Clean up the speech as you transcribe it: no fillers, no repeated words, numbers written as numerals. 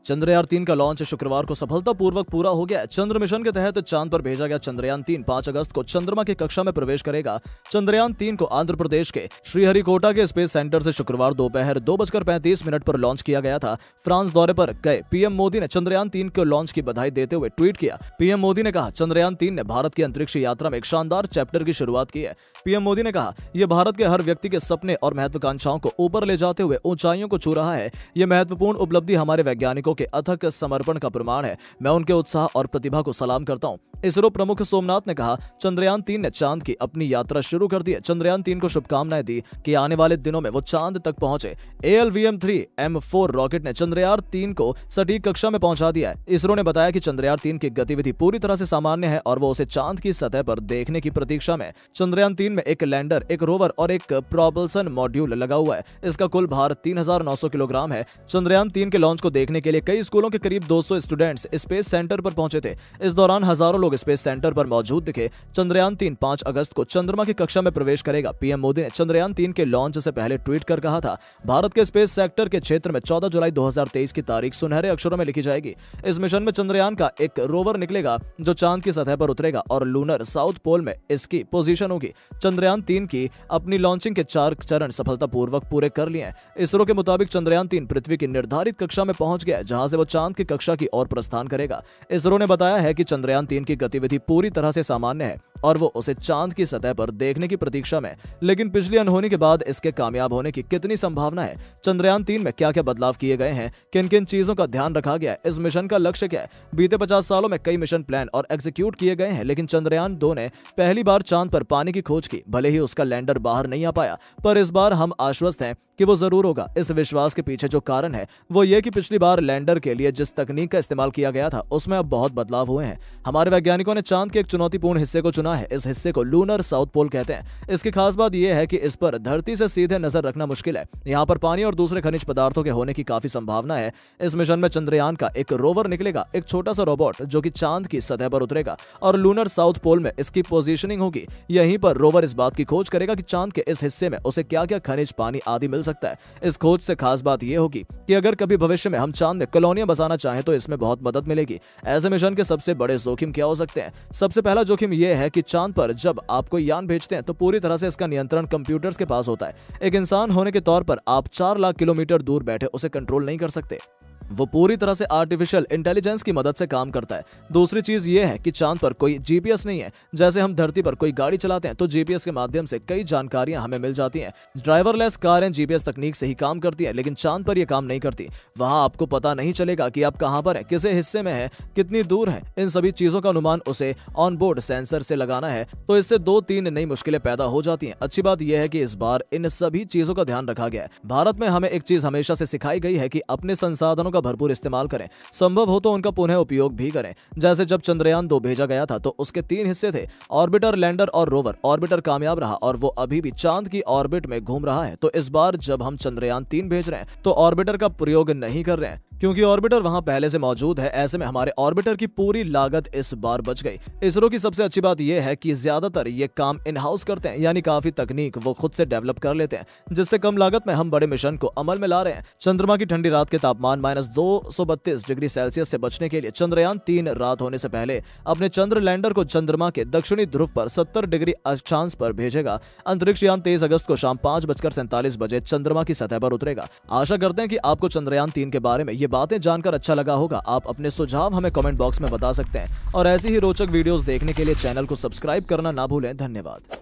चंद्रयान-3 का लॉन्च शुक्रवार को सफलतापूर्वक पूरा हो गया। चंद्र मिशन के तहत चांद पर भेजा गया चंद्रयान-3 5 अगस्त को चंद्रमा की कक्षा में प्रवेश करेगा। चंद्रयान-3 को आंध्र प्रदेश के श्रीहरिकोटा के स्पेस सेंटर से शुक्रवार दोपहर 2:35 पर लॉन्च किया गया था। फ्रांस दौरे पर गए पीएम मोदी ने चंद्रयान-3 के लॉन्च की बधाई देते हुए ट्वीट किया। पीएम मोदी ने कहा, चंद्रयान-3 ने भारत की अंतरिक्ष यात्रा में एक शानदार चैप्टर की शुरुआत की है। पीएम मोदी ने कहा, यह भारत के हर व्यक्ति के सपने और महत्वाकांक्षाओं को ऊपर ले जाते हुए ऊंचाइयों को छू रहा है। यह महत्वपूर्ण उपलब्धि हमारे वैज्ञानिकों के अथक समर्पण का प्रमाण है। मैं उनके उत्साह और प्रतिभा को सलाम करता हूं। इसरो प्रमुख सोमनाथ ने कहा, चंद्रयान-3 ने चांद की अपनी यात्रा शुरू कर दी है। चंद्रयान-3 को शुभकामनाएं दी कि आने वाले दिनों में वो चांद तक पहुंचे। ALVM-3M4 रॉकेट ने चंद्रयान-3 को सटीक कक्षा में पहुंचा दिया है। इसरो ने बताया कि चंद्रयान-3 की गतिविधि पूरी तरह से सामान्य है और वो उसे चांद की सतह पर देखने की प्रतीक्षा में। चंद्रयान-3 में एक लैंडर, एक रोवर और एक प्रोपल्सन मॉड्यूल लगा हुआ है। इसका कुल भार 3900 किलोग्राम है। चंद्रयान-3 के लॉन्च को देखने के लिए कई स्कूलों के करीब 200 स्टूडेंट्स स्पेस सेंटर पर पहुंचे थे। इस दौरान हजारों लोग स्पेस सेंटर पर मौजूद दिखे। चंद्रयान-3 5 अगस्त को चंद्रमा की कक्षा में प्रवेश करेगा। पीएम मोदी ने चंद्रयान-3 के लॉन्च से पहले ट्वीट कर कहा था, भारत के स्पेस सेक्टर के क्षेत्र में 14 जुलाई 2023 की तारीख सुनहरे अक्षरों में लिखी जाएगी। इस मिशन में चंद्रयान का एक रोवर निकलेगा जो चांद की सतह पर उतरेगा और लूनर साउथ पोल में इसकी पोजीशन होगी। चंद्रयान-3 की अपनी लॉन्चिंग के 4 चरण सफलतापूर्वक पूरे कर लिए हैं। इसरो के मुताबिक चंद्रयान-3 पृथ्वी की निर्धारित कक्षा में पहुंच गया है, जहां से वो चांद की कक्षा की ओर प्रस्थान करेगा। इसरो ने बताया है कि चंद्रयान-3 की गतिविधि पूरी तरह से सामान्य है और वो उसे चांद की सतह पर देखने की प्रतीक्षा में। लेकिन पिछली अनहोनी के बाद इसके कामयाब होने की कितनी संभावना है? चंद्रयान-3 में क्या-क्या बदलाव किए गए हैं? किन-किन चीजों का ध्यान रखा गया है? इस मिशन का लक्ष्य क्या है? बीते 50 सालों में कई मिशन प्लान और एग्जीक्यूट किए गए हैं, लेकिन चंद्रयान-2 ने पहली बार चांद पर पानी की खोज की। भले ही उसका लैंडर बाहर नहीं आ पाया, पर इस बार हम आश्वस्त हैं कि वो जरूर होगा। इस विश्वास के पीछे जो कारण है वो ये कि पिछली बार लैंडर के लिए जिस तकनीक का इस्तेमाल किया गया था उसमें अब बहुत बदलाव हुए हैं। हमारे वैज्ञानिकों ने चांद के एक चुनौतीपूर्ण हिस्से को चुना है। इस हिस्से को लूनर साउथ पोल कहते हैं। इसकी खास बात यह है कि इस पर धरती से सीधे नजर रखना मुश्किल है। यहाँ पर पानी और दूसरे खनिज पदार्थों के होने की काफी संभावना है। इस मिशन में चंद्रयान का एक रोवर निकलेगा, एक छोटा सा रोबोट जो कि चांद की सतह पर उतरेगा और लूनर साउथ पोल में इसकी पोजीशनिंग होगी। यहीं पर रोवर इस बात की खोज करेगा कि चांद के इस हिस्से में उसे क्या-क्या खनिज, पानी आदि मिल सकता है। इस खोज से खास बात यह होगी कि अगर कभी भविष्य में हम चांद में कॉलोनियां बसाना चाहें तो इसमें बहुत मदद मिलेगी। ऐसे मिशन के सबसे बड़े जोखिम क्या हो सकते हैं? सबसे पहला जोखिम यह है कि चांद पर जब आप कोई यान भेजते हैं तो पूरी तरह से इसका नियंत्रण कंप्यूटर्स के पास होता है। एक इंसान होने के तौर पर आप 4 लाख किलोमीटर दूर बैठे उसे कंट्रोल नहीं कर सकते। वो पूरी तरह से आर्टिफिशियल इंटेलिजेंस की मदद से काम करता है। दूसरी चीज ये है कि चांद पर कोई जीपीएस नहीं है। जैसे हम धरती पर कोई गाड़ी चलाते हैं तो जीपीएस के माध्यम से कई जानकारियां हमें मिल जाती हैं। ड्राइवरलेस कारें जीपीएस तकनीक से ही काम करती है, लेकिन चांद पर यह काम नहीं करती। वहां आपको पता नहीं चलेगा कि आप कहां पर हैं, किस हिस्से में हैं, कितनी दूर हैं। इन सभी चीजों का अनुमान उसे ऑन बोर्ड सेंसर से लगाना है, तो इससे 2-3 नई मुश्किलें पैदा हो जाती हैं। अच्छी बात यह है कि इस बार इन सभी चीजों का ध्यान रखा गया है। भारत में हमें एक चीज हमेशा से सिखाई गई है कि अपने संसाधनों का भरपूर इस्तेमाल करें, संभव हो तो उनका पुनः उपयोग भी करें। जैसे जब चंद्रयान-2 भेजा गया था तो उसके 3 हिस्से थे, ऑर्बिटर, लैंडर और रोवर। ऑर्बिटर कामयाब रहा और वो अभी भी चांद की ऑर्बिट में घूम रहा है। तो इस बार जब हम चंद्रयान-3 भेज रहे हैं तो ऑर्बिटर का प्रयोग नहीं कर रहे हैं, क्योंकि ऑर्बिटर वहां पहले से मौजूद है। ऐसे में हमारे ऑर्बिटर की पूरी लागत इस बार बच गई। इसरो की सबसे अच्छी बात यह है कि ज्यादातर ये काम इन हाउस करते हैं, यानी काफी तकनीक वो खुद से डेवलप कर लेते हैं, जिससे कम लागत में हम बड़े मिशन को अमल में ला रहे हैं। चंद्रमा की ठंडी रात के तापमान -232 डिग्री सेल्सियस से बचने के लिए चंद्रयान-3 रात होने से पहले अपने चंद्र लैंडर को चंद्रमा के दक्षिणी ध्रुव पर 70 डिग्री अक्षांश पर भेजेगा। अंतरिक्ष यान 23 अगस्त को शाम 5:47 बजे चंद्रमा की सतह पर उतरेगा। आशा करते हैं कि आपको चंद्रयान-3 के बारे में ये बातें जानकर अच्छा लगा होगा। आप अपने सुझाव हमें कमेंट बॉक्स में बता सकते हैं और ऐसी ही रोचक वीडियोस देखने के लिए चैनल को सब्सक्राइब करना ना भूलें। धन्यवाद।